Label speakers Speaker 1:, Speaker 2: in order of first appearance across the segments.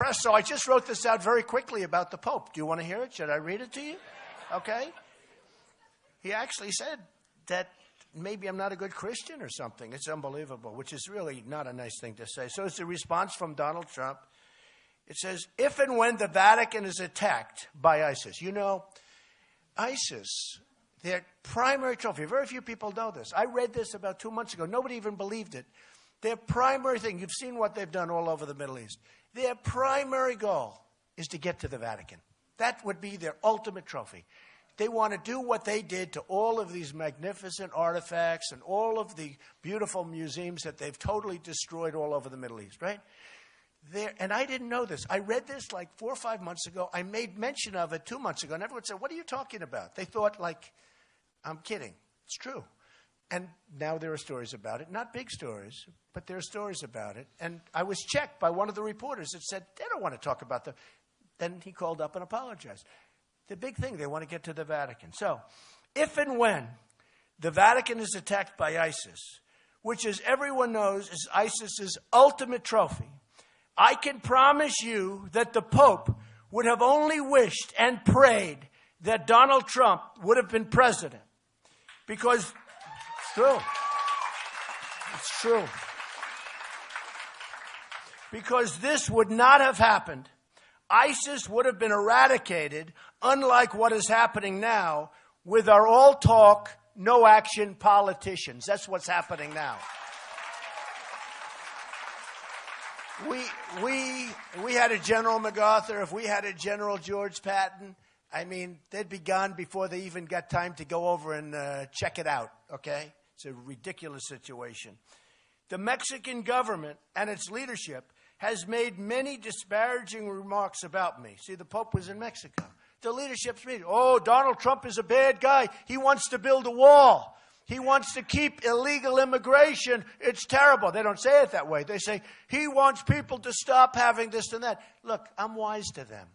Speaker 1: press. So I just wrote this out very quickly about the Pope. Do you want to hear it? Should I read it to you? Okay. He actually said that maybe I'm not a good Christian or something. It's unbelievable, which is really not a nice thing to say. So it's a response from Donald Trump. It says, if and when the Vatican is attacked by ISIS. You know, ISIS, their primary trophy, very few people know this. I read this about 2 months ago. Nobody even believed it. Their primary thing, you've seen what they've done all over the Middle East. Their primary goal is to get to the Vatican. That would be their ultimate trophy. They want to do what they did to all of these magnificent artifacts and all of the beautiful museums that they've totally destroyed all over the Middle East, right? And I didn't know this. I read this like 4 or 5 months ago. I made mention of it 2 months ago, and everyone said, what are you talking about? They thought, like, I'm kidding. It's true. And now there are stories about it. Not big stories, but there are stories about it. And I was checked by one of the reporters that said, they don't want to talk about the... Then he called up and apologized. The big thing, they want to get to the Vatican. So, if and when the Vatican is attacked by ISIS, which, as everyone knows, is ISIS's ultimate trophy, I can promise you that the Pope would have only wished and prayed that Donald Trump would have been president. Because it's true. It's true. Because this would not have happened. ISIS would have been eradicated, unlike what is happening now with our all talk, no action politicians. That's what's happening now. We had a General MacArthur. If we had a General George Patton, I mean, they'd be gone before they even got time to go over and check it out, okay? It's a ridiculous situation. The Mexican government and its leadership has made many disparaging remarks about me. See, the Pope was in Mexico. The leadership's meeting. Oh, Donald Trump is a bad guy. He wants to build a wall. He wants to keep illegal immigration. It's terrible. They don't say it that way. They say, he wants people to stop having this and that. Look, I'm wise to them.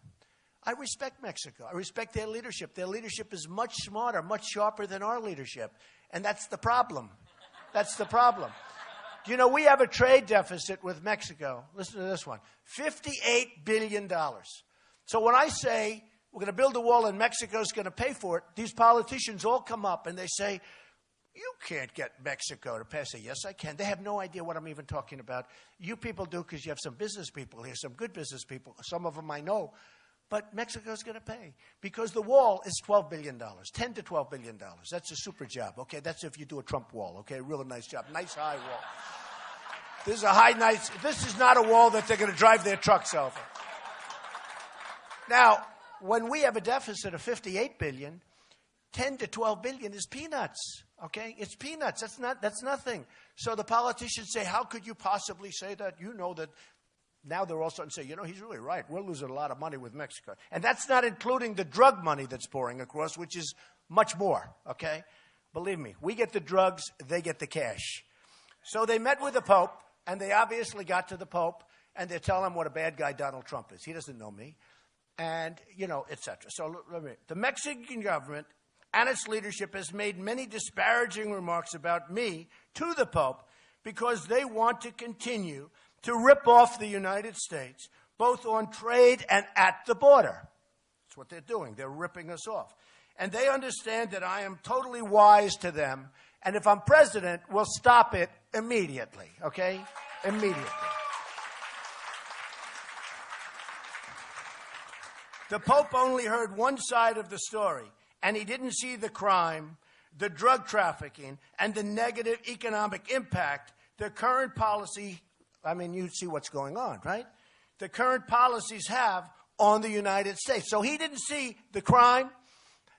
Speaker 1: I respect Mexico. I respect their leadership. Their leadership is much smarter, much sharper than our leadership. And that's the problem. That's the problem. You know, we have a trade deficit with Mexico. Listen to this one. $58 billion. So when I say we're going to build a wall and Mexico's going to pay for it, these politicians all come up and they say, you can't get Mexico to pay. I say, yes, I can. They have no idea what I'm even talking about. You people do because you have some business people here, some good business people. Some of them I know. But Mexico's going to pay because the wall is $12 billion, $10 to $12 billion. That's a super job, okay? That's if you do a Trump wall, okay? Real nice job. Nice high wall. This is not a wall that they're going to drive their trucks over. Now, when we have a deficit of $58 billion, 10 to 12 billion is peanuts, okay? It's peanuts. That's nothing. So the politicians say, how could you possibly say that? You know that. Now they're all starting to say, you know, he's really right. We're losing a lot of money with Mexico. And that's not including the drug money that's pouring across, which is much more, okay? Believe me, we get the drugs, they get the cash. So they met with the Pope, and they obviously got to the Pope, and they're telling him what a bad guy Donald Trump is. He doesn't know me. And, you know, et cetera. So the Mexican government and its leadership has made many disparaging remarks about me to the Pope because they want to continue to rip off the United States, both on trade and at the border. That's what they're doing. They're ripping us off. And they understand that I am totally wise to them, and if I'm president, we'll stop it immediately, okay? Immediately. The Pope only heard one side of the story, and he didn't see the crime, the drug trafficking, and the negative economic impact the current policy, I mean, you see what's going on, right? The current policies have on the United States. So he didn't see the crime,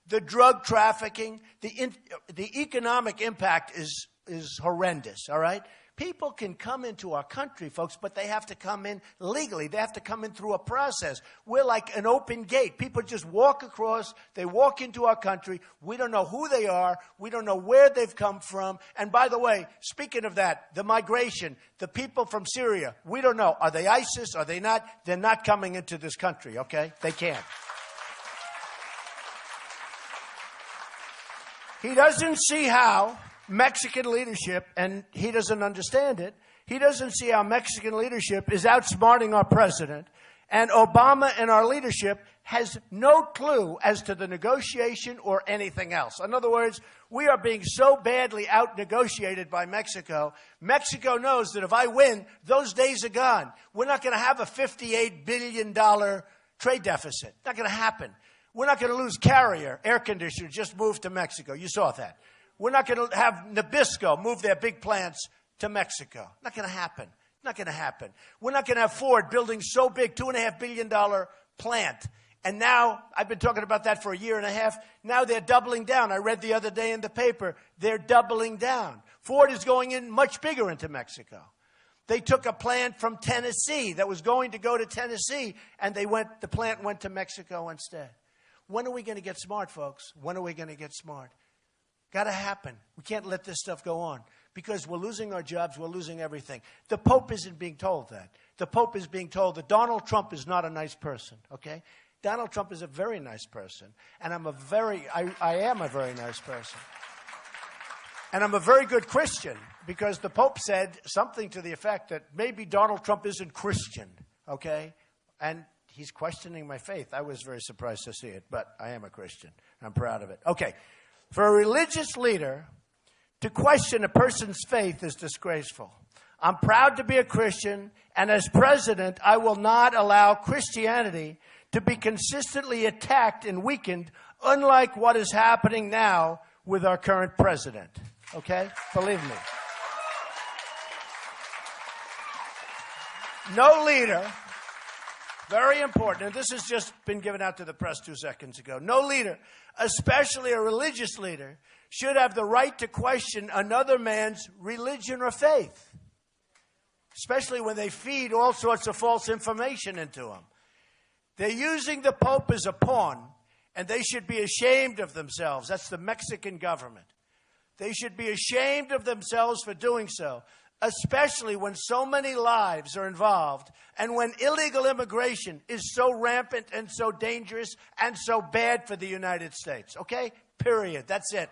Speaker 1: the drug trafficking, the economic impact is horrendous, all right? People can come into our country, folks, but they have to come in legally. They have to come in through a process. We're like an open gate. People just walk across. They walk into our country. We don't know who they are. We don't know where they've come from. And by the way, speaking of that, the migration, the people from Syria, we don't know. Are they ISIS? Are they not? They're not coming into this country, okay? They can't. He doesn't see how Mexican leadership, and he doesn't understand it, he doesn't see how Mexican leadership is outsmarting our president And Obama and our leadership has no clue as to the negotiation or anything else. In other words, we are being so badly out-negotiated by Mexico. Mexico knows that if I win, those days are gone. We're not going to have a $58 billion trade deficit. Not going to happen. We're not going to lose Carrier, air conditioners, just moved to Mexico. You saw that. We're not going to have Nabisco move their big plants to Mexico. Not going to happen. Not going to happen. We're not going to have Ford building so big, $2.5 billion plant. And now, I've been talking about that for a year and a half. Now they're doubling down. I read the other day in the paper, they're doubling down. Ford is going in much bigger into Mexico. They took a plant from Tennessee that was going to go to Tennessee, and the plant went to Mexico instead. When are we going to get smart, folks? When are we going to get smart? Got to happen. We can't let this stuff go on because we're losing our jobs. We're losing everything. The Pope isn't being told that. The Pope is being told that Donald Trump is not a nice person, okay? Donald Trump is a very nice person, and I am a very nice person. And I'm a very good Christian because the Pope said something to the effect that maybe Donald Trump isn't Christian, okay? And he's questioning my faith. I was very surprised to see it, but I am a Christian. I'm proud of it. Okay. For a religious leader to question a person's faith is disgraceful. I'm proud to be a Christian, and as president, I will not allow Christianity to be consistently attacked and weakened, unlike what is happening now with our current president. Okay? Believe me. No leader, very important, and this has just been given out to the press 2 seconds ago. No leader, especially a religious leader, should have the right to question another man's religion or faith, especially when they feed all sorts of false information into them. They're using the Pope as a pawn, and they should be ashamed of themselves. That's the Mexican government. They should be ashamed of themselves for doing so, especially when so many lives are involved and when illegal immigration is so rampant and so dangerous and so bad for the United States. Okay? Period. That's it.